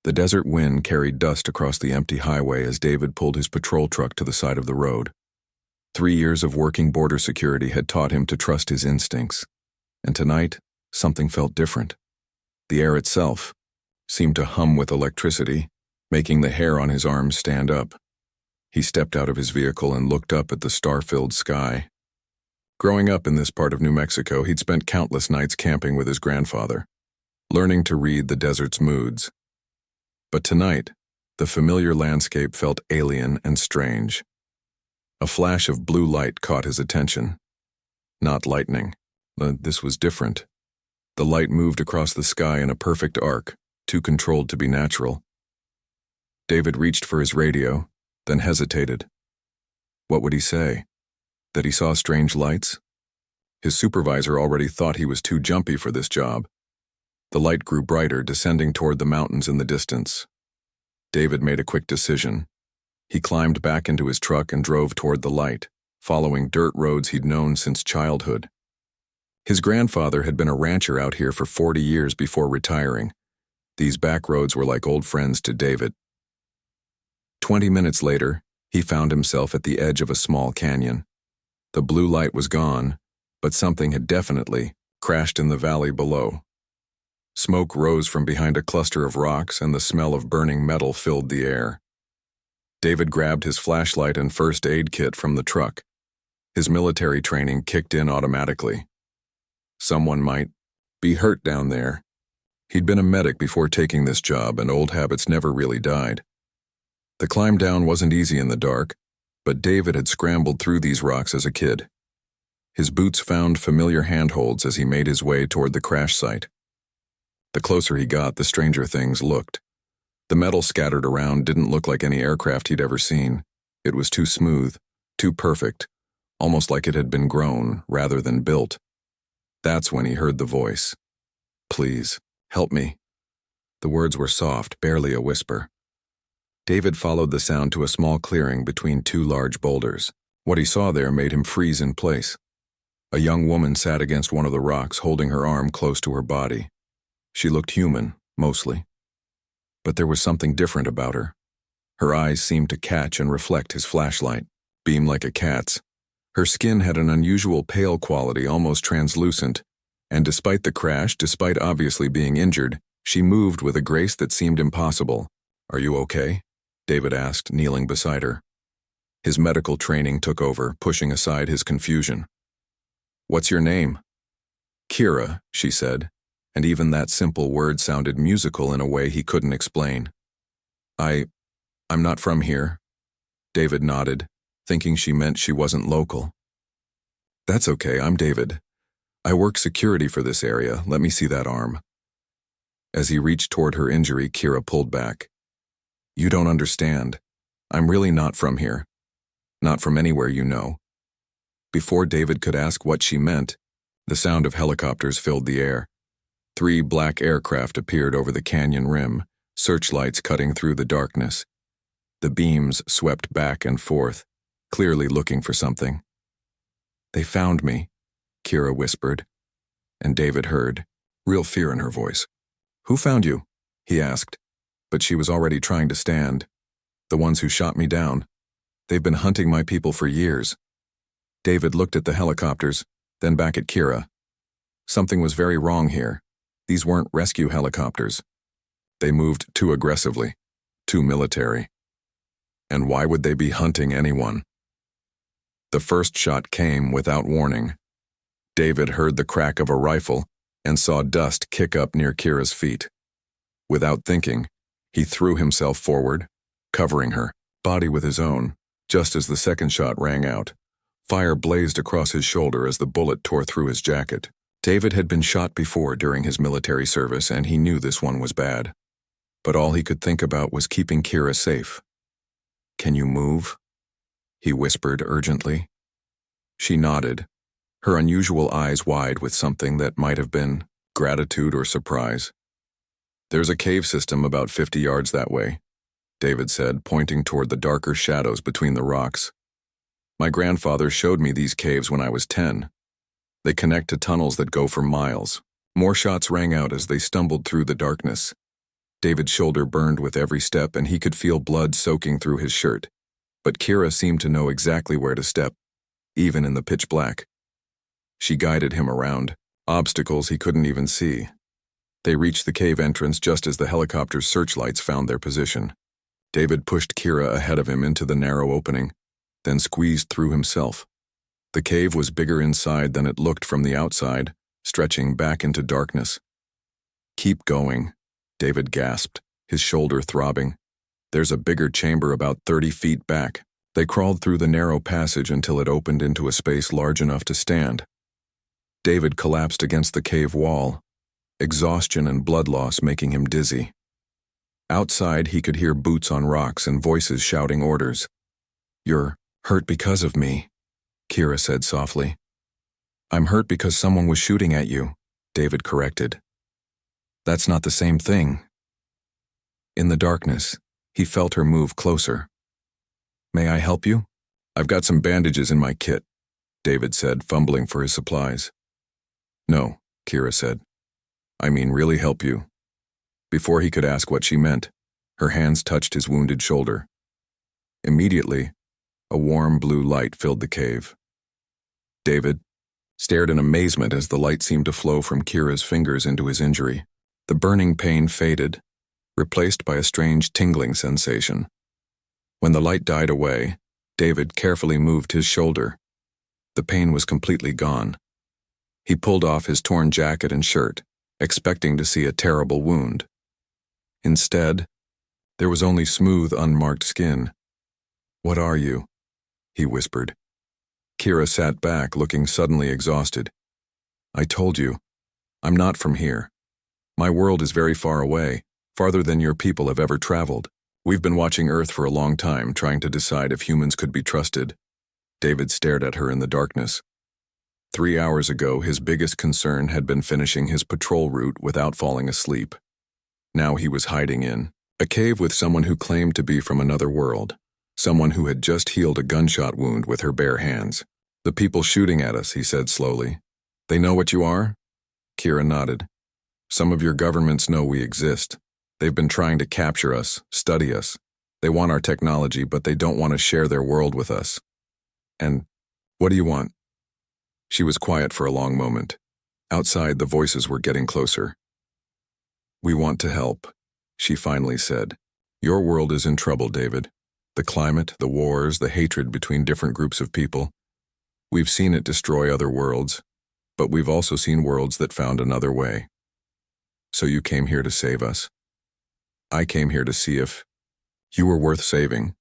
The desert wind carried dust across the empty highway as David pulled his patrol truck to the side of the road. 3 years of working border security had taught him to trust his instincts, and tonight, something felt different. The air itself seemed to hum with electricity, making the hair on his arms stand up. He stepped out of his vehicle and looked up at the star-filled sky. Growing up in this part of New Mexico, he'd spent countless nights camping with his grandfather, learning to read the desert's moods. But tonight, the familiar landscape felt alien and strange. A flash of blue light caught his attention. Not lightning. This was different. The light moved across the sky in a perfect arc, too controlled to be natural. David reached for his radio, then hesitated. What would he say? That he saw strange lights? His supervisor already thought he was too jumpy for this job. The light grew brighter, descending toward the mountains in the distance. David made a quick decision. He climbed back into his truck and drove toward the light, following dirt roads he'd known since childhood. His grandfather had been a rancher out here for 40 years before retiring. These back roads were like old friends to David. 20 minutes later, he found himself at the edge of a small canyon. The blue light was gone, but something had definitely crashed in the valley below. Smoke rose from behind a cluster of rocks, and the smell of burning metal filled the air. David grabbed his flashlight and first aid kit from the truck. His military training kicked in automatically. Someone might be hurt down there. He'd been a medic before taking this job, and old habits never really died. The climb down wasn't easy in the dark, but David had scrambled through these rocks as a kid. His boots found familiar handholds as he made his way toward the crash site. The closer he got, the stranger things looked. The metal scattered around didn't look like any aircraft he'd ever seen. It was too smooth, too perfect, almost like it had been grown rather than built. That's when he heard the voice. "Please, help me." The words were soft, barely a whisper. David followed the sound to a small clearing between two large boulders. What he saw there made him freeze in place. A young woman sat against one of the rocks, holding her arm close to her body. She looked human, mostly. But there was something different about her. Her eyes seemed to catch and reflect his flashlight, beam like a cat's. Her skin had an unusual pale quality, almost translucent, and despite the crash, despite obviously being injured, she moved with a grace that seemed impossible. "Are you okay?" David asked, kneeling beside her. His medical training took over, pushing aside his confusion. "What's your name?" "Kira," she said, and even that simple word sounded musical in a way he couldn't explain. I'm not from here." David nodded, thinking she meant she wasn't local. "That's okay, I'm David. I work security for this area. Let me see that arm." As he reached toward her injury, Kira pulled back. "You don't understand. I'm really not from here. Not from anywhere you know." Before David could ask what she meant, the sound of helicopters filled the air. 3 black aircraft appeared over the canyon rim, searchlights cutting through the darkness. The beams swept back and forth, clearly looking for something. "They found me," Kira whispered, and David heard, real fear in her voice. "Who found you?" he asked, but she was already trying to stand. "The ones who shot me down. They've been hunting my people for years." David looked at the helicopters, then back at Kira. Something was very wrong here. These weren't rescue helicopters. They moved too aggressively, too military. And why would they be hunting anyone? The first shot came without warning. David heard the crack of a rifle and saw dust kick up near Kira's feet. Without thinking, he threw himself forward, covering her body with his own, just as the second shot rang out. Fire blazed across his shoulder as the bullet tore through his jacket. David had been shot before during his military service, and he knew this one was bad. But all he could think about was keeping Kira safe. "Can you move?" he whispered urgently. She nodded, her unusual eyes wide with something that might have been gratitude or surprise. "There's a cave system about 50 yards that way," David said, pointing toward the darker shadows between the rocks. "My grandfather showed me these caves when I was 10. They connect to tunnels that go for miles." More shots rang out as they stumbled through the darkness. David's shoulder burned with every step and he could feel blood soaking through his shirt. But Kira seemed to know exactly where to step, even in the pitch black. She guided him around obstacles he couldn't even see. They reached the cave entrance just as the helicopter's searchlights found their position. David pushed Kira ahead of him into the narrow opening, then squeezed through himself. The cave was bigger inside than it looked from the outside, stretching back into darkness. "Keep going," David gasped, his shoulder throbbing. "There's a bigger chamber about 30 feet back." They crawled through the narrow passage until it opened into a space large enough to stand. David collapsed against the cave wall, exhaustion and blood loss making him dizzy. Outside, he could hear boots on rocks and voices shouting orders. "You're hurt because of me," Kira said softly. "I'm hurt because someone was shooting at you," David corrected. "That's not the same thing." In the darkness, he felt her move closer. "May I help you?" "I've got some bandages in my kit," David said, fumbling for his supplies. "No," Kira said. "I mean really help you." Before he could ask what she meant, her hands touched his wounded shoulder. Immediately, a warm blue light filled the cave. David stared in amazement as the light seemed to flow from Kira's fingers into his injury. The burning pain faded, replaced by a strange tingling sensation. When the light died away, David carefully moved his shoulder. The pain was completely gone. He pulled off his torn jacket and shirt, expecting to see a terrible wound. Instead, there was only smooth, unmarked skin. "What are you?" he whispered. Kira sat back, looking suddenly exhausted. "I told you, I'm not from here. My world is very far away, farther than your people have ever traveled. We've been watching Earth for a long time, trying to decide if humans could be trusted." David stared at her in the darkness. 3 hours ago, his biggest concern had been finishing his patrol route without falling asleep. Now he was hiding in a cave with someone who claimed to be from another world, someone who had just healed a gunshot wound with her bare hands. "The people shooting at us," he said slowly. "They know what you are?" Kira nodded. "Some of your governments know we exist. They've been trying to capture us, study us. They want our technology, but they don't want to share their world with us." "And what do you want?" She was quiet for a long moment. Outside, the voices were getting closer. "We want to help," she finally said. "Your world is in trouble, David. The climate, the wars, the hatred between different groups of people. We've seen it destroy other worlds, but we've also seen worlds that found another way. So you came here to save us. I came here to see if you were worth saving."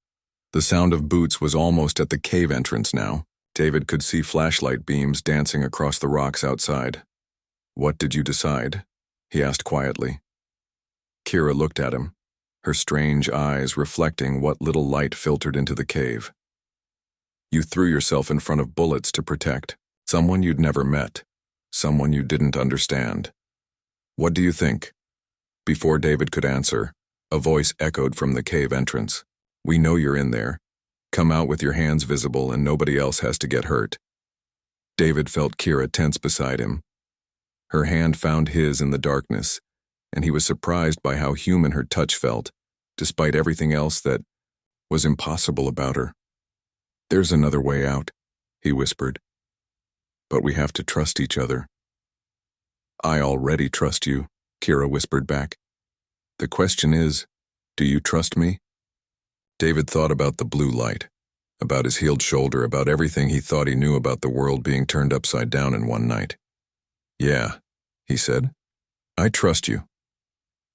The sound of boots was almost at the cave entrance now. David could see flashlight beams dancing across the rocks outside. "What did you decide?" he asked quietly. Kira looked at him, her strange eyes reflecting what little light filtered into the cave. "You threw yourself in front of bullets to protect someone you'd never met, someone you didn't understand. What do you think?" Before David could answer, a voice echoed from the cave entrance. "We know you're in there. Come out with your hands visible and nobody else has to get hurt." David felt Kira tense beside him. Her hand found his in the darkness, and he was surprised by how human her touch felt, despite everything else that was impossible about her. "There's another way out," he whispered. "But we have to trust each other." "I already trust you," Kira whispered back. "The question is, do you trust me?" David thought about the blue light, about his healed shoulder, about everything he thought he knew about the world being turned upside down in one night. "Yeah," he said, "I trust you."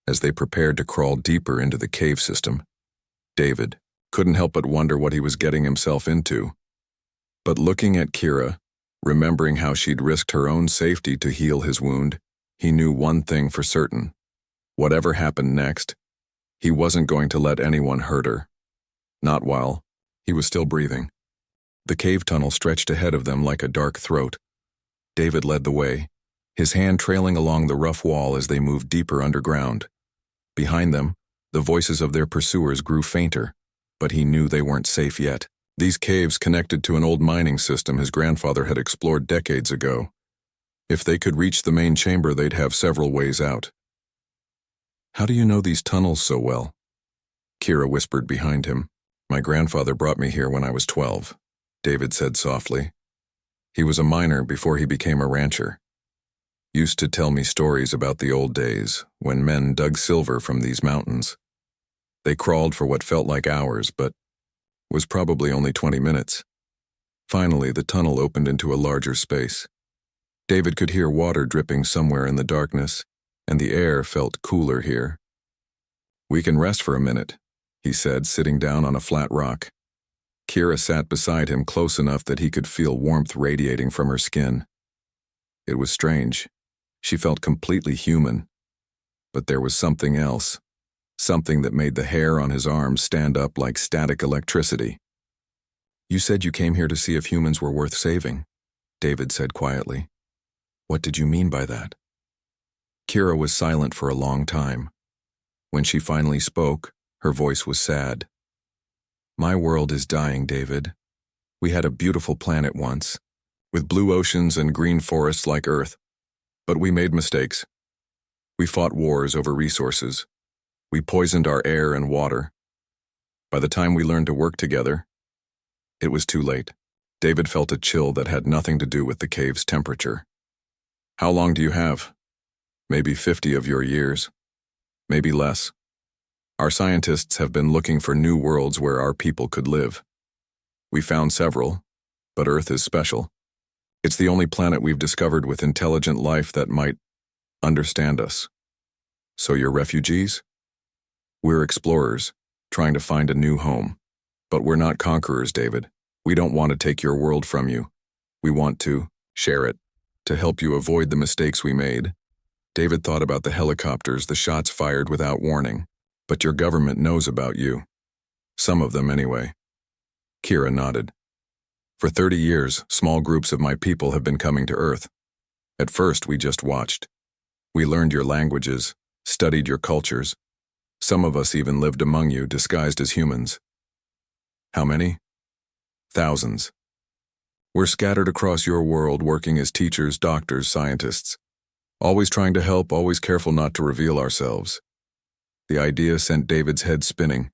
As they prepared to crawl deeper into the cave system, David couldn't help but wonder what he was getting himself into. But looking at Kira, remembering how she'd risked her own safety to heal his wound, he knew one thing for certain. Whatever happened next, he wasn't going to let anyone hurt her. Not while he was still breathing. The cave tunnel stretched ahead of them like a dark throat. David led the way, his hand trailing along the rough wall as they moved deeper underground. Behind them, the voices of their pursuers grew fainter, but he knew they weren't safe yet. These caves connected to an old mining system his grandfather had explored decades ago. If they could reach the main chamber, they'd have several ways out. How do you know these tunnels so well? Kira whispered behind him. My grandfather brought me here when I was 12, David said softly. He was a miner before he became a rancher. Used to tell me stories about the old days, when men dug silver from these mountains. They crawled for what felt like hours, but was probably only 20 minutes. Finally, the tunnel opened into a larger space. David could hear water dripping somewhere in the darkness, and the air felt cooler here. We can rest for a minute, he said, sitting down on a flat rock. Kira sat beside him close enough that he could feel warmth radiating from her skin. It was strange. She felt completely human. But there was something else, something that made the hair on his arms stand up like static electricity. You said you came here to see if humans were worth saving, David said quietly. What did you mean by that? Kira was silent for a long time. When she finally spoke, her voice was sad. My world is dying, David. We had a beautiful planet once, with blue oceans and green forests like Earth. But we made mistakes. We fought wars over resources. We poisoned our air and water. By the time we learned to work together, it was too late. David felt a chill that had nothing to do with the cave's temperature. How long do you have? Maybe 50 of your years. Maybe less. Our scientists have been looking for new worlds where our people could live. We found several, but Earth is special. It's the only planet we've discovered with intelligent life that might understand us. So you're refugees? We're explorers, trying to find a new home. But we're not conquerors, David. We don't want to take your world from you. We want to share it, to help you avoid the mistakes we made. David thought about the helicopters, the shots fired without warning. But your government knows about you. Some of them, anyway. Kira nodded. For 30 years, small groups of my people have been coming to Earth. At first, we just watched. We learned your languages, studied your cultures. Some of us even lived among you, disguised as humans. How many? Thousands. We're scattered across your world, working as teachers, doctors, scientists. Always trying to help, always careful not to reveal ourselves. The idea sent David's head spinning.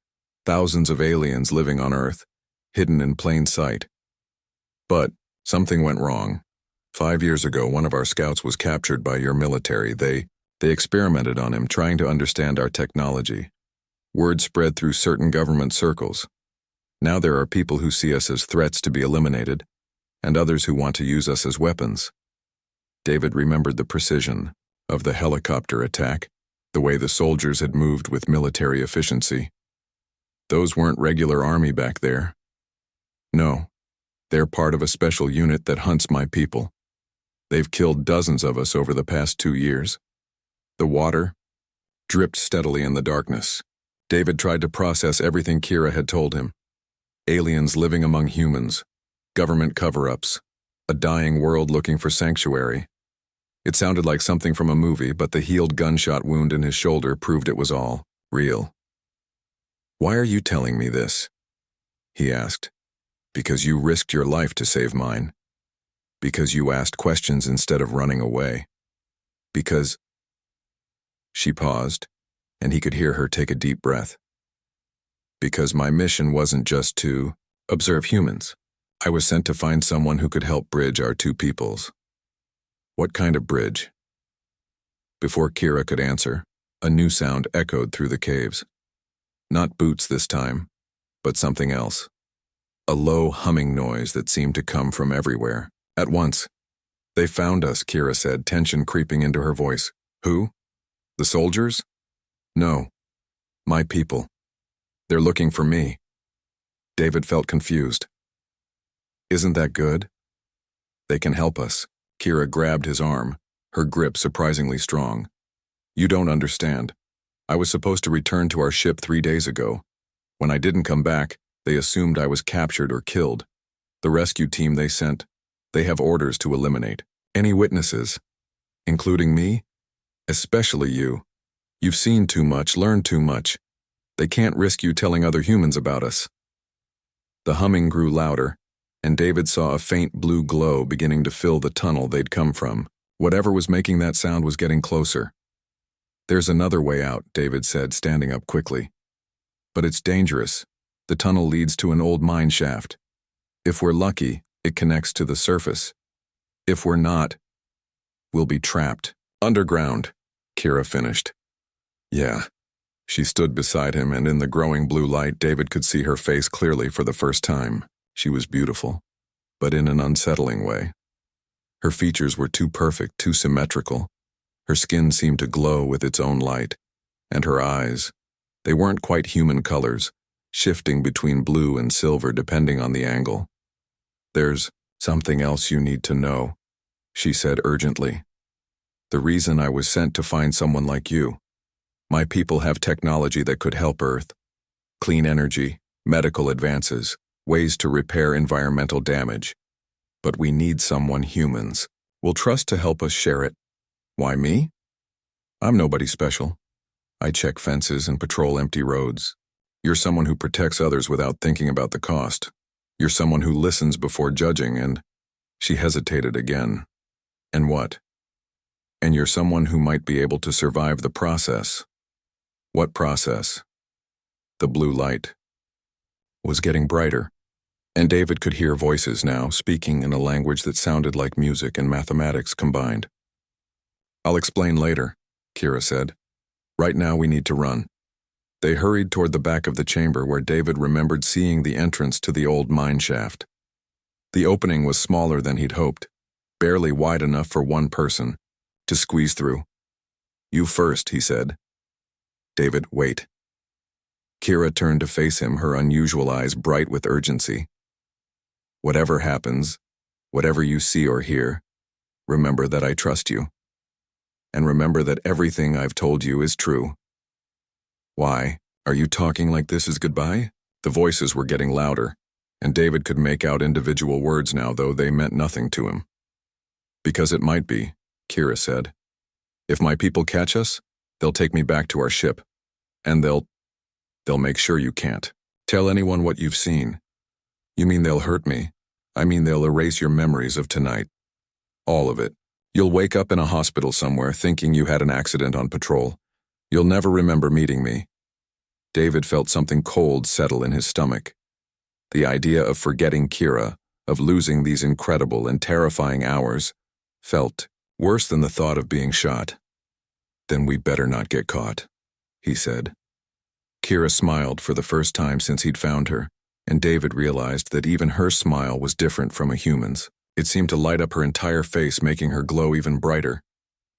Thousands of aliens living on Earth, hidden in plain sight. But something went wrong. 5 years ago, one of our scouts was captured by your military. They experimented on him, trying to understand our technology. Word spread through certain government circles. Now there are people who see us as threats to be eliminated, and others who want to use us as weapons. David remembered the precision of the helicopter attack, the way the soldiers had moved with military efficiency. Those weren't regular army back there. No, they're part of a special unit that hunts my people. They've killed dozens of us over the past 2 years. The water dripped steadily in the darkness. David tried to process everything Kira had told him. Aliens living among humans, government cover-ups, a dying world looking for sanctuary. It sounded like something from a movie, but the healed gunshot wound in his shoulder proved it was all real. Why are you telling me this? He asked. Because you risked your life to save mine. Because you asked questions instead of running away. Because... She paused, and he could hear her take a deep breath. Because my mission wasn't just to observe humans. I was sent to find someone who could help bridge our two peoples. What kind of bridge? Before Kira could answer, a new sound echoed through the caves. Not boots this time, but something else. A low humming noise that seemed to come from everywhere. At once. They found us, Kira said, tension creeping into her voice. Who? The soldiers? No. My people. They're looking for me. David felt confused. Isn't that good? They can help us. Kira grabbed his arm, her grip surprisingly strong. You don't understand. I was supposed to return to our ship 3 days ago. When I didn't come back, they assumed I was captured or killed. The rescue team they sent, they have orders to eliminate any witnesses, including me, especially you. You've seen too much, learned too much. They can't risk you telling other humans about us. The humming grew louder, and David saw a faint blue glow beginning to fill the tunnel they'd come from. Whatever was making that sound was getting closer. There's another way out, David said, standing up quickly. But it's dangerous. The tunnel leads to an old mine shaft. If we're lucky, it connects to the surface. If we're not, we'll be trapped. Underground, Kira finished. Yeah. She stood beside him, and in the growing blue light, David could see her face clearly for the first time. She was beautiful, but in an unsettling way. Her features were too perfect, too symmetrical. Her skin seemed to glow with its own light, and her eyes, they weren't quite human colors, shifting between blue and silver depending on the angle. There's something else you need to know, she said urgently. The reason I was sent to find someone like you. My people have technology that could help Earth. Clean energy, medical advances, ways to repair environmental damage. But we need someone humans will trust to help us share it. Why me? I'm nobody special. I check fences and patrol empty roads. You're someone who protects others without thinking about the cost. You're someone who listens before judging, and she hesitated again. And what? And you're someone who might be able to survive the process. What process? The blue light was getting brighter, and David could hear voices now speaking in a language that sounded like music and mathematics combined. I'll explain later, Kira said. Right now we need to run. They hurried toward the back of the chamber where David remembered seeing the entrance to the old mine shaft. The opening was smaller than he'd hoped, barely wide enough for one person to squeeze through. You first, he said. David, wait. Kira turned to face him, her unusual eyes bright with urgency. Whatever happens, whatever you see or hear, remember that I trust you. And remember that everything I've told you is true. Why? Are you talking like this is goodbye? The voices were getting louder, and David could make out individual words now, though they meant nothing to him. Because it might be, Kira said. If my people catch us, they'll take me back to our ship, and they'll make sure you can't. Tell anyone what you've seen. You mean they'll hurt me? I mean they'll erase your memories of tonight. All of it. You'll wake up in a hospital somewhere thinking you had an accident on patrol. You'll never remember meeting me. David felt something cold settle in his stomach. The idea of forgetting Kira, of losing these incredible and terrifying hours, felt worse than the thought of being shot. Then we better not get caught, he said. Kira smiled for the first time since he'd found her, and David realized that even her smile was different from a human's. It seemed to light up her entire face, making her glow even brighter.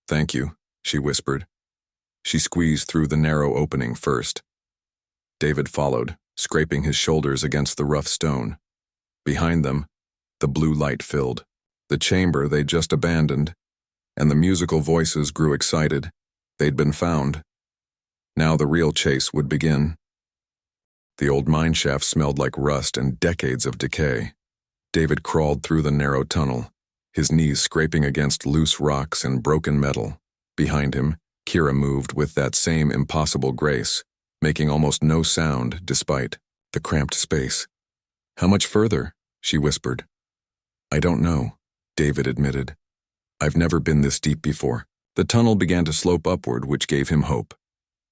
Thank you, she whispered. She squeezed through the narrow opening first. David followed, scraping his shoulders against the rough stone. Behind them, the blue light filled the chamber they'd just abandoned, and the musical voices grew excited. They'd been found. Now the real chase would begin. The old mine shaft smelled like rust and decades of decay. David crawled through the narrow tunnel, his knees scraping against loose rocks and broken metal. Behind him, Kira moved with that same impossible grace, making almost no sound despite the cramped space. How much further? She whispered. I don't know, David admitted. I've never been this deep before. The tunnel began to slope upward, which gave him hope.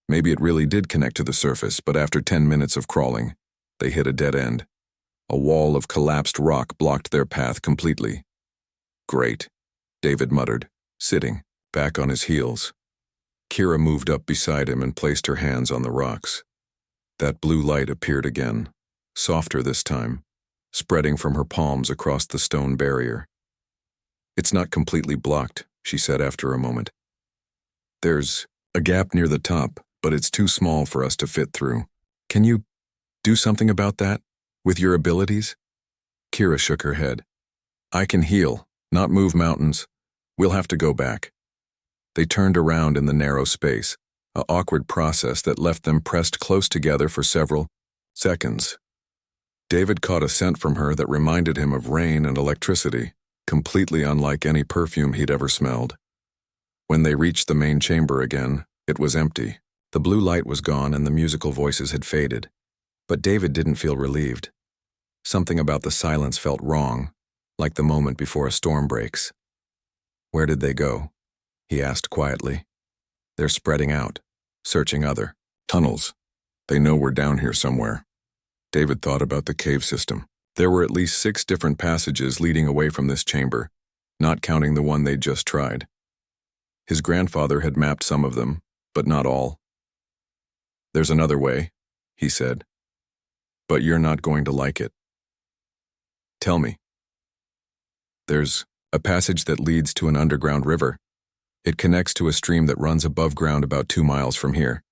Maybe it really did connect to the surface, but after 10 minutes of crawling, they hit a dead end. A wall of collapsed rock blocked their path completely. Great, David muttered, sitting back on his heels. Kira moved up beside him and placed her hands on the rocks. That blue light appeared again, softer this time, spreading from her palms across the stone barrier. It's not completely blocked, she said after a moment. There's a gap near the top, but it's too small for us to fit through. Can you do something about that? With your abilities? Kira shook her head. I can heal, not move mountains. We'll have to go back. They turned around in the narrow space, an awkward process that left them pressed close together for several seconds. David caught a scent from her that reminded him of rain and electricity, completely unlike any perfume he'd ever smelled. When they reached the main chamber again, it was empty. The blue light was gone and the musical voices had faded. But David didn't feel relieved. Something about the silence felt wrong, like the moment before a storm breaks. Where did they go? He asked quietly. They're spreading out, searching other tunnels. They know we're down here somewhere. David thought about the cave system. There were at least 6 different passages leading away from this chamber, not counting the one they'd just tried. His grandfather had mapped some of them, but not all. "There's another way," he said. "But you're not going to like it." "Tell me." "There's a passage that leads to an underground river. It connects to a stream that runs above ground about 2 miles from here.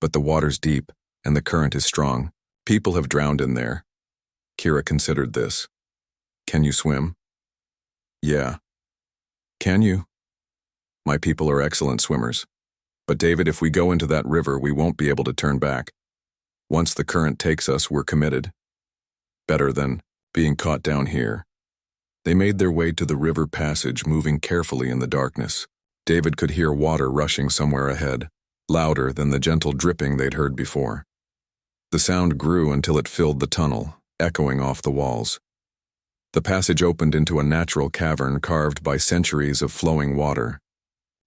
But the water's deep, and the current is strong. People have drowned in there." Kira considered this. "Can you swim?" "Yeah." "Can you?" "My people are excellent swimmers. But David, if we go into that river, we won't be able to turn back. Once the current takes us, we're committed. Better than being caught down here." They made their way to the river passage, moving carefully in the darkness. David could hear water rushing somewhere ahead, louder than the gentle dripping they'd heard before. The sound grew until it filled the tunnel, echoing off the walls. The passage opened into a natural cavern carved by centuries of flowing water.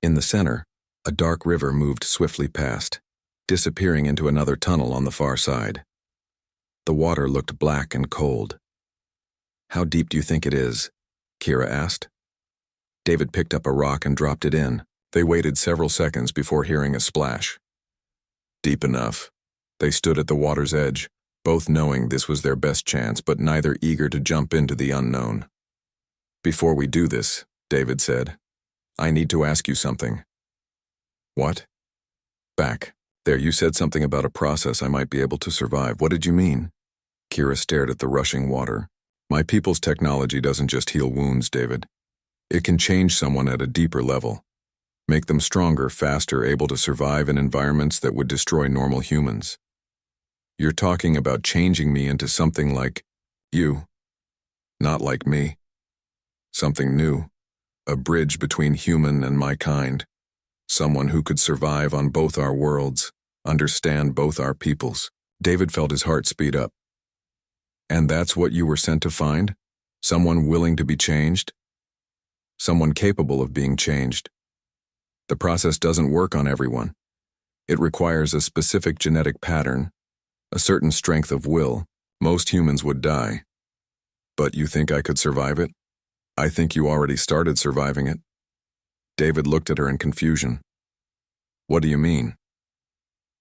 In the center, a dark river moved swiftly past, disappearing into another tunnel on the far side. The water looked black and cold. "How deep do you think it is?" Kira asked. David picked up a rock and dropped it in. They waited several seconds before hearing a splash. "Deep enough." They stood at the water's edge, both knowing this was their best chance, but neither eager to jump into the unknown. "Before we do this," David said, "I need to ask you something." "What?" "Back there, you said something about a process I might be able to survive. What did you mean?" Kira stared at the rushing water. "My people's technology doesn't just heal wounds, David. It can change someone at a deeper level. Make them stronger, faster, able to survive in environments that would destroy normal humans. You're talking about changing me into something like you. Not like me. Something new. A bridge between human and my kind. Someone who could survive on both our worlds, understand both our peoples." David felt his heart speed up. "And that's what you were sent to find? Someone willing to be changed? Someone capable of being changed? The process doesn't work on everyone. It requires a specific genetic pattern, a certain strength of will. Most humans would die. But you think I could survive it? I think you already started surviving it." David looked at her in confusion. "What do you mean?"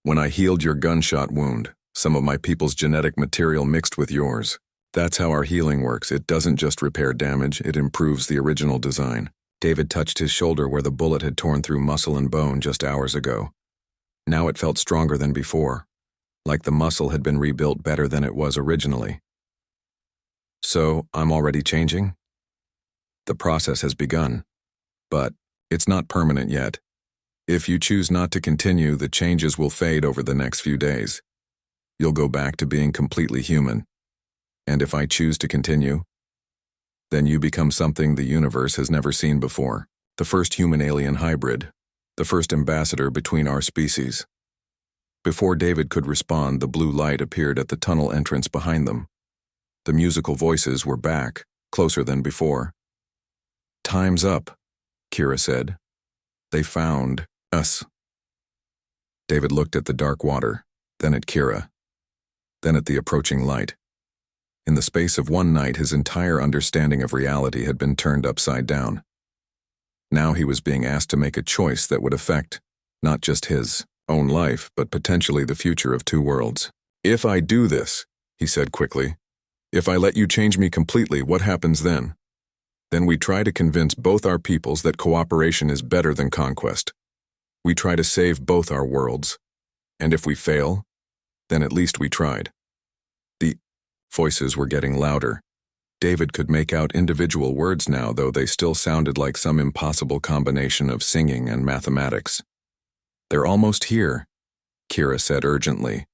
"When I healed your gunshot wound, some of my people's genetic material mixed with yours. That's how our healing works. It doesn't just repair damage, it improves the original design." David touched his shoulder where the bullet had torn through muscle and bone just hours ago. Now it felt stronger than before, like the muscle had been rebuilt better than it was originally. "So, I'm already changing?" "The process has begun, but it's not permanent yet. If you choose not to continue, the changes will fade over the next few days. You'll go back to being completely human. And if I choose to continue, then you become something the universe has never seen before. The first human-alien hybrid, the first ambassador between our species." Before David could respond, the blue light appeared at the tunnel entrance behind them. The musical voices were back, closer than before. "Time's up," Kira said. "They found us." David looked at the dark water, then at Kira, then at the approaching light. In the space of one night, his entire understanding of reality had been turned upside down. Now he was being asked to make a choice that would affect not just his own life, but potentially the future of 2 worlds. "If I do this," he said quickly, "if I let you change me completely, what happens then? Then we try to convince both our peoples that cooperation is better than conquest. We try to save both our worlds. And if we fail, then at least we tried." The voices were getting louder. David could make out individual words now, though they still sounded like some impossible combination of singing and mathematics. "They're almost here," Kira said urgently.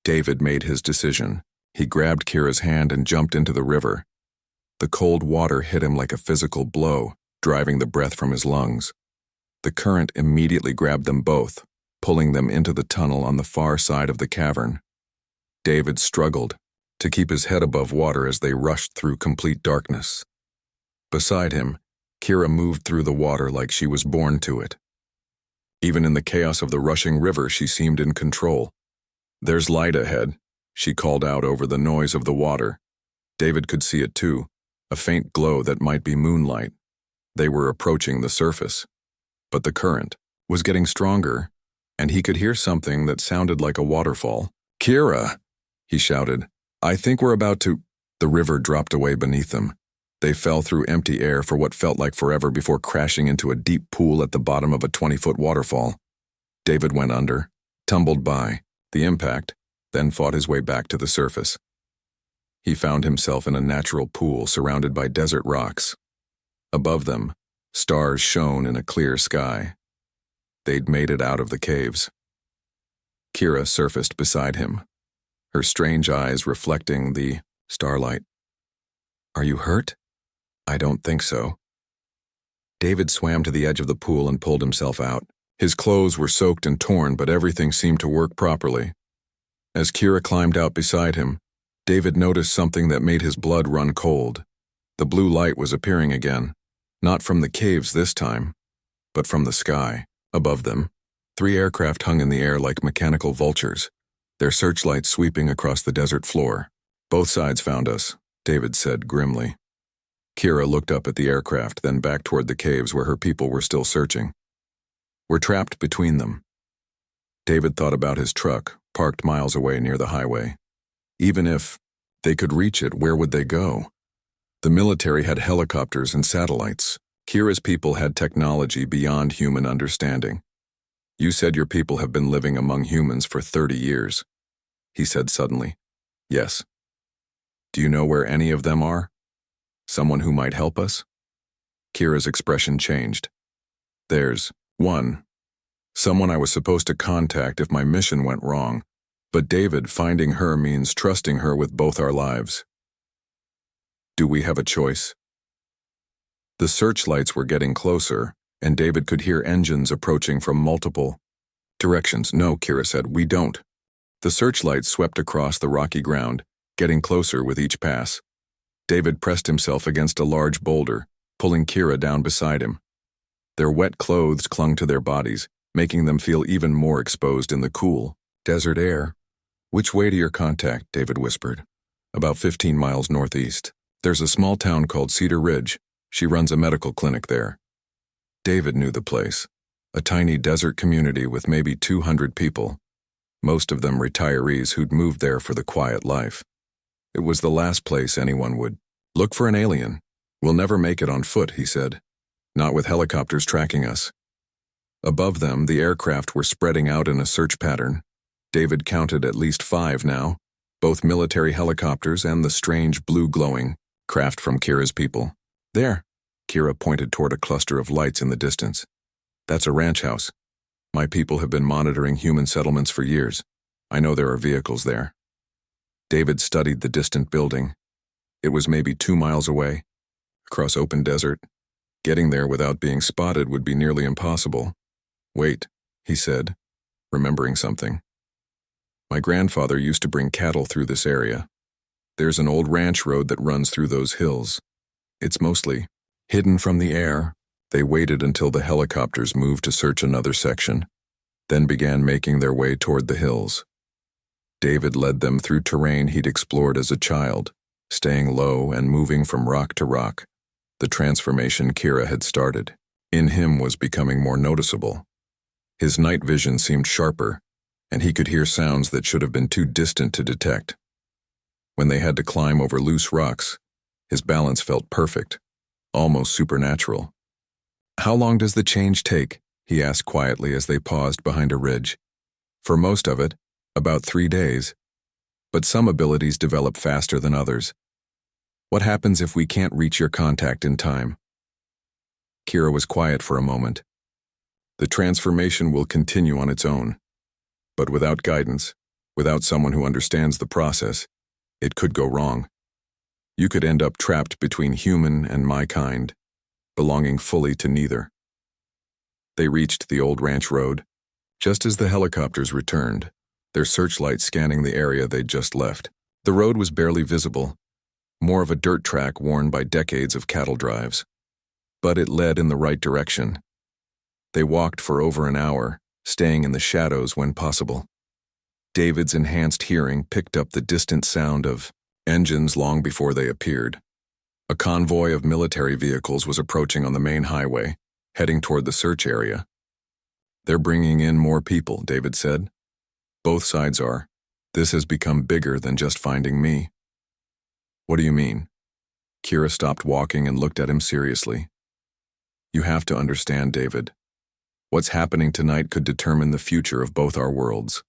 David made his decision. He grabbed Kira's hand and jumped into the river. The cold water hit him like a physical blow, driving the breath from his lungs. The current immediately grabbed them both, pulling them into the tunnel on the far side of the cavern. David struggled to keep his head above water as they rushed through complete darkness. Beside him, Kira moved through the water like she was born to it. Even in the chaos of the rushing river, she seemed in control. "There's light ahead," she called out over the noise of the water. David could see it too, a faint glow that might be moonlight. They were approaching the surface. But the current was getting stronger, and he could hear something that sounded like a waterfall. "Kira!" he shouted. "I think we're about to—" The river dropped away beneath them. They fell through empty air for what felt like forever before crashing into a deep pool at the bottom of a 20-foot waterfall. David went under, tumbled by the impact, then fought his way back to the surface. He found himself in a natural pool surrounded by desert rocks. Above them, stars shone in a clear sky. They'd made it out of the caves. Kira surfaced beside him, her strange eyes reflecting the starlight. "Are you hurt?" "I don't think so." David swam to the edge of the pool and pulled himself out. His clothes were soaked and torn, but everything seemed to work properly. As Kira climbed out beside him, David noticed something that made his blood run cold. The blue light was appearing again, not from the caves this time, but from the sky. Above them, 3 aircraft hung in the air like mechanical vultures, their searchlights sweeping across the desert floor. "Both sides found us," David said grimly. Kira looked up at the aircraft, then back toward the caves where her people were still searching. "We're trapped between them." David thought about his truck, parked miles away near the highway. Even if they could reach it, where would they go? The military had helicopters and satellites. Kira's people had technology beyond human understanding. "You said your people have been living among humans for 30 years, he said suddenly. "Yes." "Do you know where any of them are? Someone who might help us?" Kira's expression changed. "There's one. Someone I was supposed to contact if my mission went wrong. But David, finding her means trusting her with both our lives. Do we have a choice?" The searchlights were getting closer, and David could hear engines approaching from multiple directions. "No," Kira said, "we don't." The searchlights swept across the rocky ground, getting closer with each pass. David pressed himself against a large boulder, pulling Kira down beside him. Their wet clothes clung to their bodies, making them feel even more exposed in the cool desert air. "Which way to your contact?" David whispered. "About 15 miles northeast. There's a small town called Cedar Ridge. She runs a medical clinic there." David knew the place, a tiny desert community with maybe 200 people, most of them retirees who'd moved there for the quiet life. It was the last place anyone would look for an alien. "We'll never make it on foot," he said. "Not with helicopters tracking us." Above them, the aircraft were spreading out in a search pattern. David counted at least 5 now, both military helicopters and the strange blue glowing craft from Kira's people. "There," Kira pointed toward a cluster of lights in the distance. "That's a ranch house. My people have been monitoring human settlements for years. I know there are vehicles there." David studied the distant building. It was maybe 2 miles away, across open desert. Getting there without being spotted would be nearly impossible. "Wait," he said, remembering something. "My grandfather used to bring cattle through this area. There's an old ranch road that runs through those hills. It's mostly hidden from the air." They waited until the helicopters moved to search another section, then began making their way toward the hills. David led them through terrain he'd explored as a child, staying low and moving from rock to rock. The transformation Kira had started in him was becoming more noticeable. His night vision seemed sharper, and he could hear sounds that should have been too distant to detect. When they had to climb over loose rocks, his balance felt perfect, almost supernatural. "How long does the change take?" he asked quietly as they paused behind a ridge. "For most of it, about 3 days. But some abilities develop faster than others. What happens if we can't reach your contact in time?" Kira was quiet for a moment. "The transformation will continue on its own. But without guidance, without someone who understands the process, it could go wrong. You could end up trapped between human and my kind, belonging fully to neither." They reached the old ranch road, just as the helicopters returned, their searchlights scanning the area they'd just left. The road was barely visible, more of a dirt track worn by decades of cattle drives. But it led in the right direction. They walked for over an hour, staying in the shadows when possible. David's enhanced hearing picked up the distant sound of engines long before they appeared. A convoy of military vehicles was approaching on the main highway, heading toward the search area. "They're bringing in more people," David said. "Both sides are. This has become bigger than just finding me." "What do you mean?" Kira stopped walking and looked at him seriously. "You have to understand, David. What's happening tonight could determine the future of both our worlds.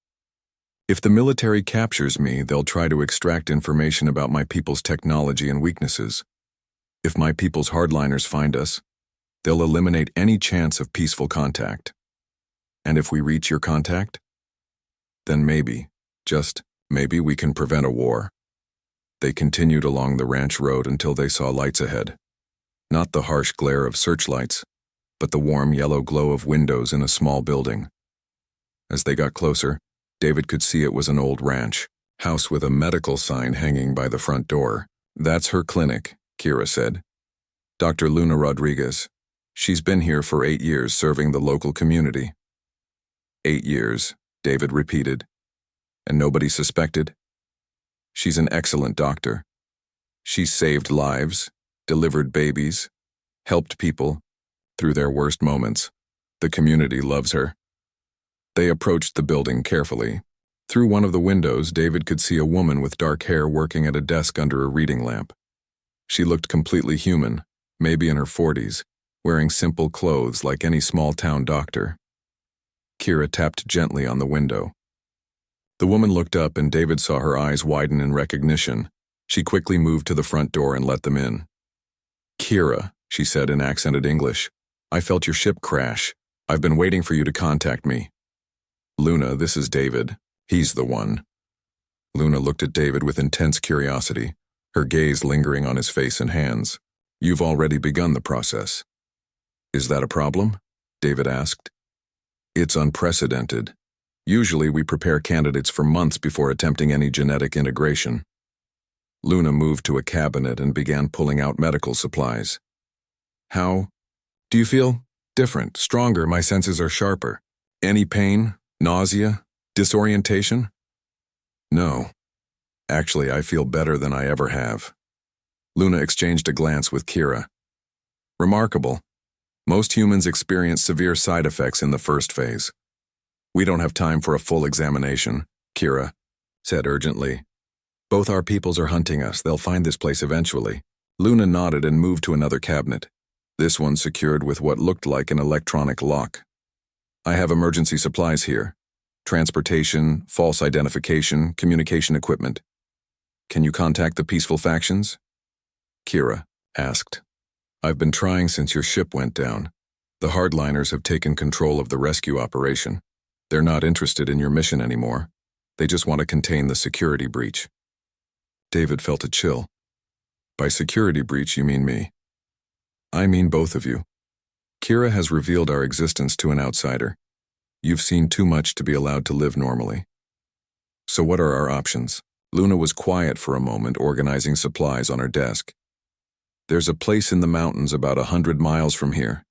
If the military captures me, they'll try to extract information about my people's technology and weaknesses. If my people's hardliners find us, they'll eliminate any chance of peaceful contact. And if we reach your contact, then maybe, just maybe, we can prevent a war." They continued along the ranch road until they saw lights ahead. Not the harsh glare of searchlights, but the warm yellow glow of windows in a small building. As they got closer, David could see it was an old ranch house with a medical sign hanging by the front door. "That's her clinic," Kira said. "Dr. Luna Rodriguez. She's been here for 8 years serving the local community." 8 years, David repeated. "And nobody suspected?" "She's an excellent doctor. She's saved lives, delivered babies, helped people through their worst moments. The community loves her." They approached the building carefully. Through one of the windows, David could see a woman with dark hair working at a desk under a reading lamp. She looked completely human, maybe in her 40s, wearing simple clothes like any small-town doctor. Kira tapped gently on the window. The woman looked up and David saw her eyes widen in recognition. She quickly moved to the front door and let them in. "Kira," she said in accented English, "I felt your ship crash. I've been waiting for you to contact me." "Luna, this is David. He's the one." Luna looked at David with intense curiosity, her gaze lingering on his face and hands. "You've already begun the process." "Is that a problem?" David asked. "It's unprecedented. Usually we prepare candidates for months before attempting any genetic integration." Luna moved to a cabinet and began pulling out medical supplies. "How? Do you feel different, stronger? My senses are sharper. Any pain, nausea, disorientation?" "No. Actually, I feel better than I ever have." Luna exchanged a glance with Kira. "Remarkable. Most humans experience severe side effects in the first phase." "We don't have time for a full examination," Kira said urgently. "Both our peoples are hunting us. They'll find this place eventually." Luna nodded and moved to another cabinet, this one secured with what looked like an electronic lock. "I have emergency supplies here. Transportation, false identification, communication equipment. Can you contact the peaceful factions?" Kira asked. "I've been trying since your ship went down. The hardliners have taken control of the rescue operation. They're not interested in your mission anymore. They just want to contain the security breach." David felt a chill. "By security breach, you mean me?" "I mean both of you. Kira has revealed our existence to an outsider. You've seen too much to be allowed to live normally. So what are our options?" Luna was quiet for a moment, organizing supplies on her desk. "There's a place in the mountains about 100 miles from here.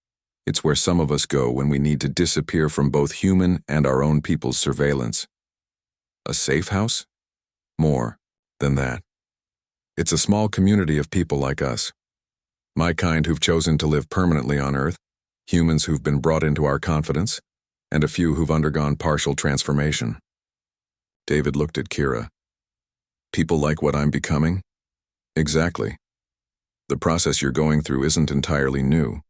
It's where some of us go when we need to disappear from both human and our own people's surveillance." "A safe house?" "More than that. It's a small community of people like us. My kind who've chosen to live permanently on Earth, humans who've been brought into our confidence, and a few who've undergone partial transformation." David looked at Kira. "People like what I'm becoming?" "Exactly. The process you're going through isn't entirely new.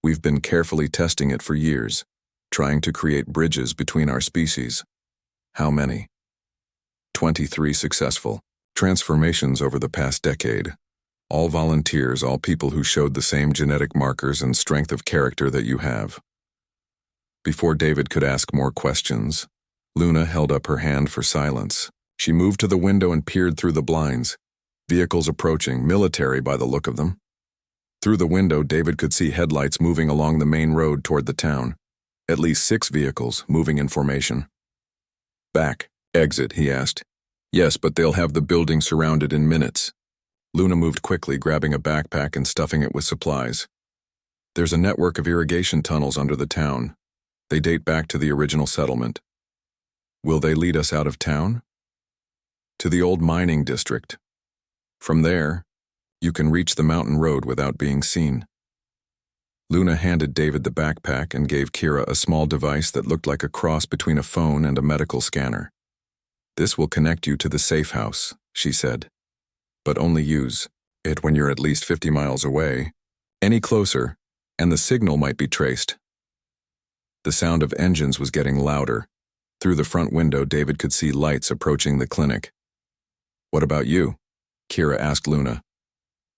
We've been carefully testing it for years, trying to create bridges between our species." "How many?" 23 successful transformations over the past decade. All volunteers, all people who showed the same genetic markers and strength of character that you have." Before David could ask more questions, Luna held up her hand for silence. She moved to the window and peered through the blinds. Vehicles approaching, military by the look of them. Through the window, David could see headlights moving along the main road toward the town. At least 6 vehicles, moving in formation. "Back, exit," he asked. "Yes, but they'll have the building surrounded in minutes." Luna moved quickly, grabbing a backpack and stuffing it with supplies. There's a network of irrigation tunnels under the town. They date back to the original settlement. Will they lead us out of town? To the old mining district. From there, you can reach the mountain road without being seen. Luna handed David the backpack and gave Kira a small device that looked like a cross between a phone and a medical scanner. This will connect you to the safe house, she said. But only use it when you're at least 50 miles away. Any closer, and the signal might be traced. The sound of engines was getting louder. Through the front window, David could see lights approaching the clinic. What about you? Kira asked Luna.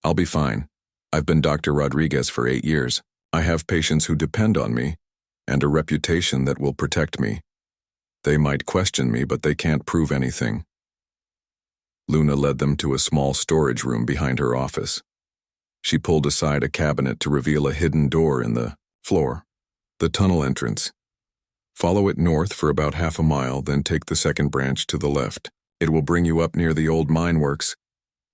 I'll be fine. I've been Dr. Rodriguez for 8 years. I have patients who depend on me, and a reputation that will protect me. They might question me, but they can't prove anything. Luna led them to a small storage room behind her office. She pulled aside a cabinet to reveal a hidden door in the floor, the tunnel entrance. Follow it north for about half a mile, then take the second branch to the left. It will bring you up near the old mine works.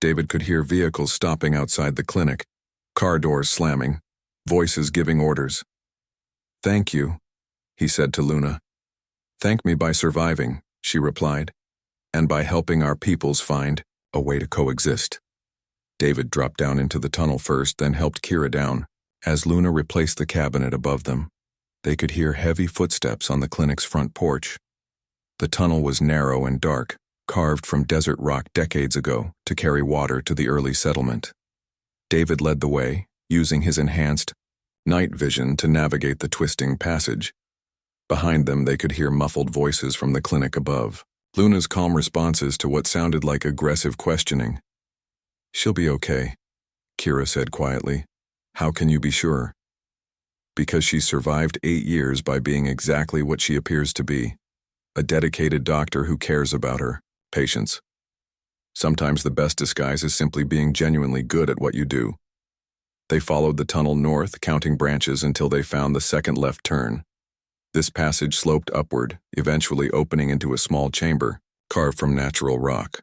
David could hear vehicles stopping outside the clinic, car doors slamming, voices giving orders. Thank you, he said to Luna. Thank me by surviving, she replied, and by helping our peoples find a way to coexist. David dropped down into the tunnel first, then helped Kira down. As Luna replaced the cabinet above them, they could hear heavy footsteps on the clinic's front porch. The tunnel was narrow and dark, carved from desert rock decades ago to carry water to the early settlement. David led the way, using his enhanced night vision to navigate the twisting passage. Behind them, they could hear muffled voices from the clinic above. Luna's calm responses to what sounded like aggressive questioning. She'll be okay, Kira said quietly. How can you be sure? Because she survived 8 years by being exactly what she appears to be. A dedicated doctor who cares about her patients. Sometimes the best disguise is simply being genuinely good at what you do. They followed the tunnel north, counting branches until they found the second left turn. This passage sloped upward, eventually opening into a small chamber, carved from natural rock.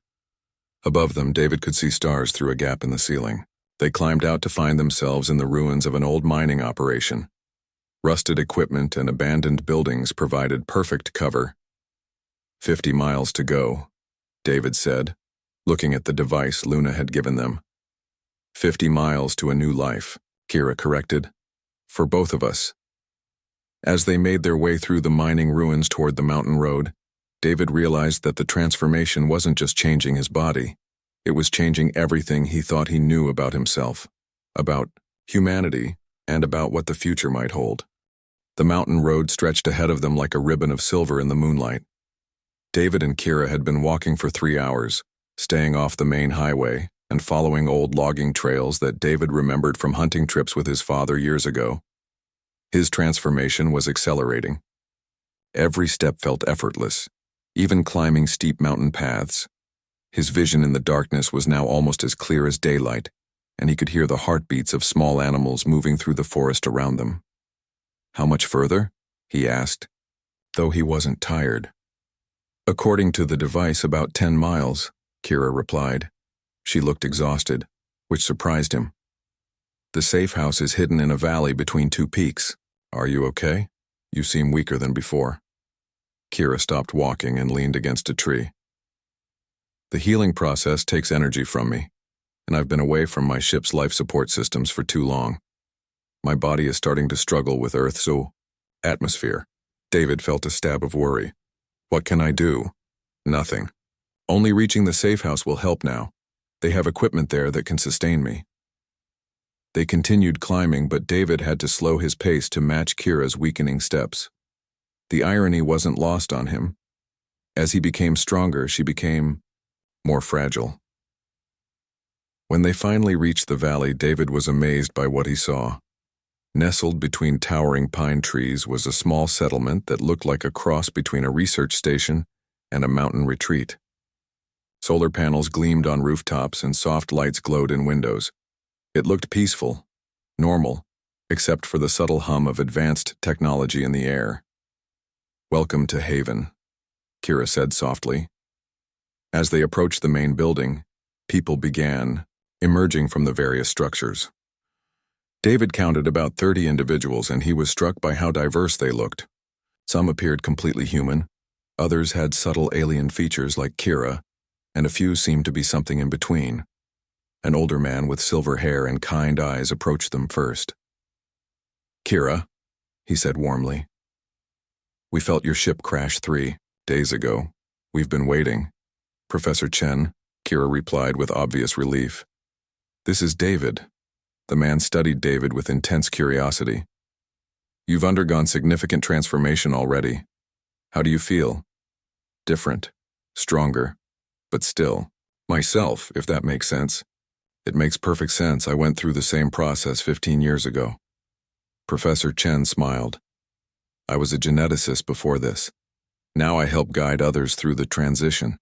Above them, David could see stars through a gap in the ceiling. They climbed out to find themselves in the ruins of an old mining operation. Rusted equipment and abandoned buildings provided perfect cover. 50 miles to go, David said, looking at the device Luna had given them. 50 miles to a new life, Kira corrected. For both of us. As they made their way through the mining ruins toward the mountain road, David realized that the transformation wasn't just changing his body. It was changing everything he thought he knew about himself, about humanity, and about what the future might hold. The mountain road stretched ahead of them like a ribbon of silver in the moonlight. David and Kira had been walking for 3 hours, staying off the main highway and following old logging trails that David remembered from hunting trips with his father years ago. His transformation was accelerating. Every step felt effortless, even climbing steep mountain paths. His vision in the darkness was now almost as clear as daylight, and he could hear the heartbeats of small animals moving through the forest around them. How much further? He asked, though he wasn't tired. According to the device, about 10 miles, Kira replied. She looked exhausted, which surprised him. The safe house is hidden in a valley between 2 peaks. Are you okay? You seem weaker than before. Kira stopped walking and leaned against a tree. The healing process takes energy from me, and I've been away from my ship's life support systems for too long. My body is starting to struggle with Earth's atmosphere. David felt a stab of worry. What can I do? Nothing. Only reaching the safe house will help now. They have equipment there that can sustain me. They continued climbing, but David had to slow his pace to match Kira's weakening steps. The irony wasn't lost on him. As he became stronger, she became more fragile. When they finally reached the valley, David was amazed by what he saw. Nestled between towering pine trees was a small settlement that looked like a cross between a research station and a mountain retreat. Solar panels gleamed on rooftops and soft lights glowed in windows. It looked peaceful, normal, except for the subtle hum of advanced technology in the air. Welcome to Haven, Kira said softly. As they approached the main building, people began emerging from the various structures. David counted about 30 individuals, and he was struck by how diverse they looked. Some appeared completely human, others had subtle alien features like Kira, and a few seemed to be something in between. An older man with silver hair and kind eyes approached them first. "Kira," he said warmly. "We felt your ship crash 3 days ago. We've been waiting." "Professor Chen," Kira replied with obvious relief. "This is David." The man studied David with intense curiosity. "You've undergone significant transformation already. How do you feel?" "Different. Stronger. But still, myself, if that makes sense." "It makes perfect sense. I went through the same process 15 years ago." Professor Chen smiled. "I was a geneticist before this. Now I help guide others through the transition."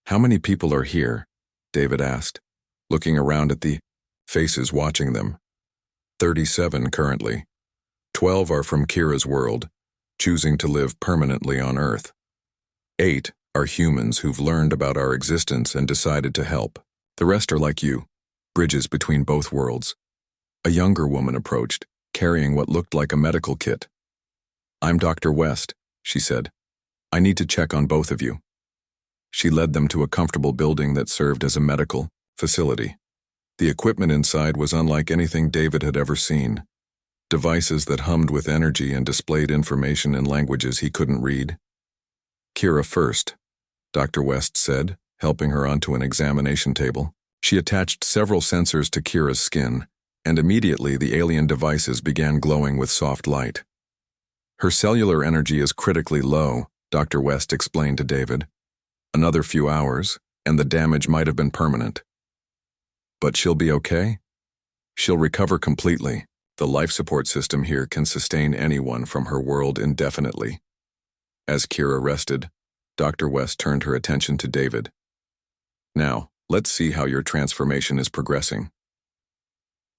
"How many people are here?" David asked, looking around at the faces watching them. 37 currently. 12 are from Kira's world, choosing to live permanently on Earth. 8 are humans who've learned about our existence and decided to help. The rest are like you, bridges between both worlds. A younger woman approached, carrying what looked like a medical kit. "I'm Dr. West," she said. "I need to check on both of you." She led them to a comfortable building that served as a medical facility. The equipment inside was unlike anything David had ever seen. Devices that hummed with energy and displayed information in languages he couldn't read. "Kira first," Dr. West said, helping her onto an examination table. She attached several sensors to Kira's skin, and immediately the alien devices began glowing with soft light. "Her cellular energy is critically low," Dr. West explained to David. "Another few hours, and the damage might have been permanent. But she'll be okay? She'll recover completely. The life support system here can sustain anyone from her world indefinitely." As Kira rested, Dr. West turned her attention to David. "Now, let's see how your transformation is progressing."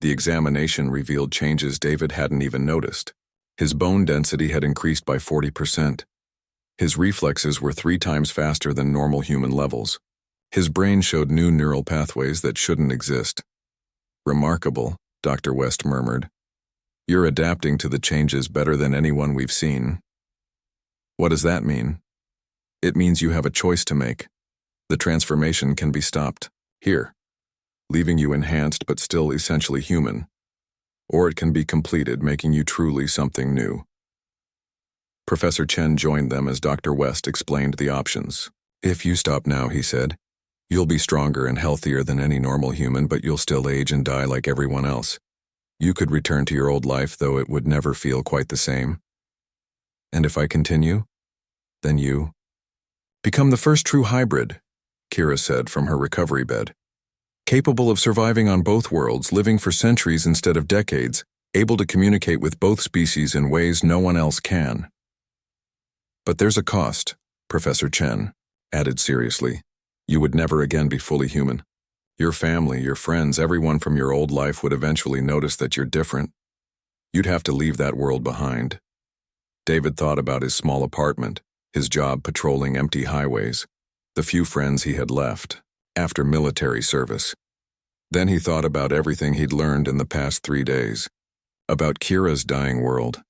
The examination revealed changes David hadn't even noticed. His bone density had increased by 40%. His reflexes were 3 times faster than normal human levels. His brain showed new neural pathways that shouldn't exist. "Remarkable," Dr. West murmured. "You're adapting to the changes better than anyone we've seen." "What does that mean?" "It means you have a choice to make. The transformation can be stopped here, leaving you enhanced but still essentially human. Or it can be completed, making you truly something new." Professor Chen joined them as Dr. West explained the options. "If you stop now," he said, "you'll be stronger and healthier than any normal human, but you'll still age and die like everyone else. You could return to your old life, though it would never feel quite the same. And if I continue, then you become the first true hybrid," Kira said from her recovery bed. "Capable of surviving on both worlds, living for centuries instead of decades, able to communicate with both species in ways no one else can." "But there's a cost," Professor Chen added seriously. "You would never again be fully human. Your family, your friends, everyone from your old life would eventually notice that you're different. You'd have to leave that world behind." David thought about his small apartment, his job patrolling empty highways, the few friends he had left after military service. Then he thought about everything he'd learned in the past 3 days, about Kira's dying world,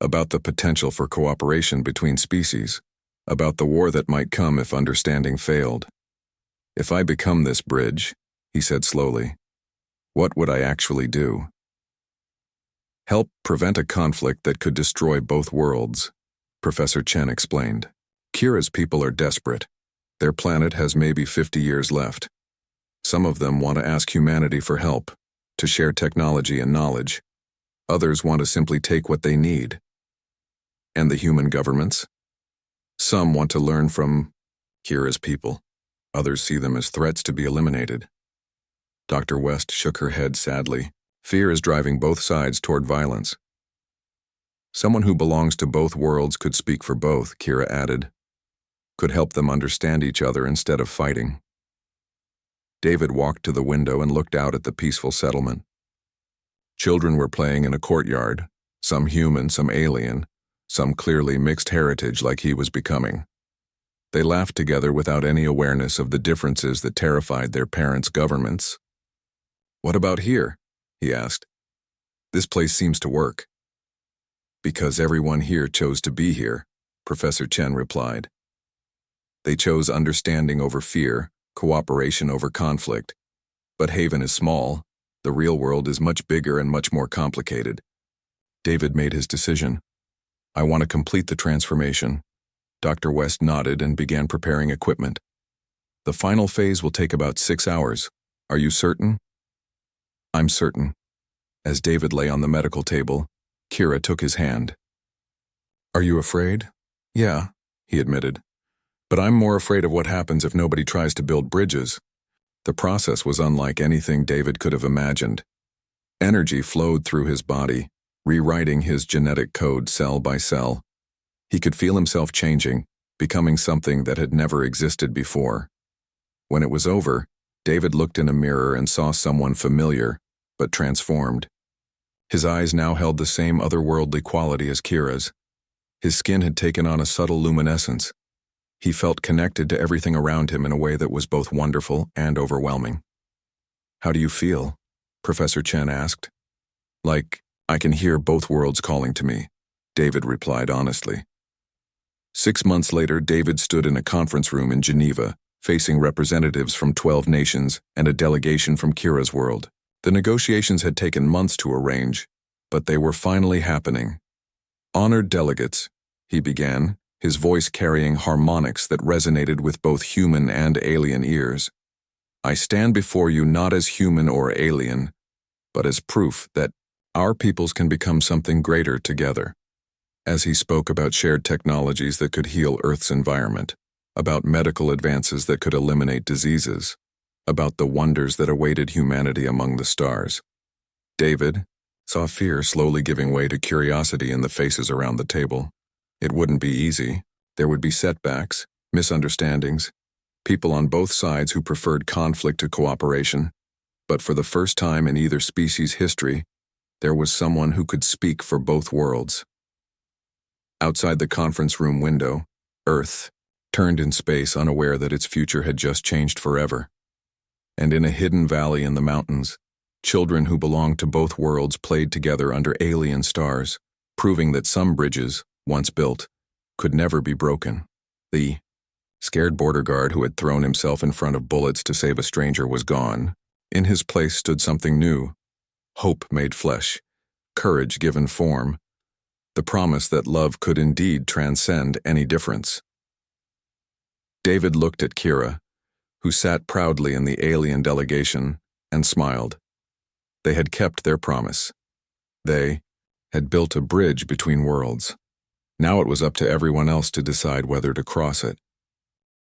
about the potential for cooperation between species, about the war that might come if understanding failed. "If I become this bridge," he said slowly, "what would I actually do?" "Help prevent a conflict that could destroy both worlds," Professor Chen explained. "Kira's people are desperate. Their planet has maybe 50 years left. Some of them want to ask humanity for help, to share technology and knowledge. Others want to simply take what they need. And the human governments? Some want to learn from Kira's people. Others see them as threats to be eliminated." Dr. West shook her head sadly. "Fear is driving both sides toward violence." "Someone who belongs to both worlds could speak for both," Kira added. "Could help them understand each other instead of fighting." David walked to the window and looked out at the peaceful settlement. Children were playing in a courtyard, some human, some alien, some clearly mixed heritage like he was becoming. They laughed together without any awareness of the differences that terrified their parents' governments. "What about here?" he asked. This place seems to work. Because everyone here chose to be here, Professor Chen replied. They chose understanding over fear, cooperation over conflict. But Haven is small. The real world is much bigger and much more complicated. David made his decision. I want to complete the transformation. Dr. West nodded and began preparing equipment. The final phase will take about 6 hours. Are you certain? I'm certain. As David lay on the medical table, Kira took his hand. Are you afraid? Yeah, he admitted. But I'm more afraid of what happens if nobody tries to build bridges. The process was unlike anything David could have imagined. Energy flowed through his body, rewriting his genetic code cell by cell. He could feel himself changing, becoming something that had never existed before. When it was over, David looked in a mirror and saw someone familiar, but transformed. His eyes now held the same otherworldly quality as Kira's. His skin had taken on a subtle luminescence. He felt connected to everything around him in a way that was both wonderful and overwhelming. How do you feel? Professor Chen asked. Like, I can hear both worlds calling to me, David replied honestly. 6 months later, David stood in a conference room in Geneva, facing representatives from 12 nations and a delegation from Kira's world. The negotiations had taken months to arrange, but they were finally happening. Honored delegates, he began, his voice carrying harmonics that resonated with both human and alien ears. I stand before you not as human or alien, but as proof that our peoples can become something greater together. As he spoke about shared technologies that could heal Earth's environment, about medical advances that could eliminate diseases, about the wonders that awaited humanity among the stars, David saw fear slowly giving way to curiosity in the faces around the table. It wouldn't be easy. There would be setbacks, misunderstandings, people on both sides who preferred conflict to cooperation. But for the first time in either species' history, there was someone who could speak for both worlds. Outside the conference room window, Earth turned in space, unaware that its future had just changed forever. And in a hidden valley in the mountains, children who belonged to both worlds played together under alien stars, proving that some bridges, once built, could never be broken. The scared border guard who had thrown himself in front of bullets to save a stranger was gone. In his place stood something new, hope made flesh, courage given form, the promise that love could indeed transcend any difference. David looked at Kira, who sat proudly in the alien delegation, and smiled. They had kept their promise. They had built a bridge between worlds. Now it was up to everyone else to decide whether to cross it.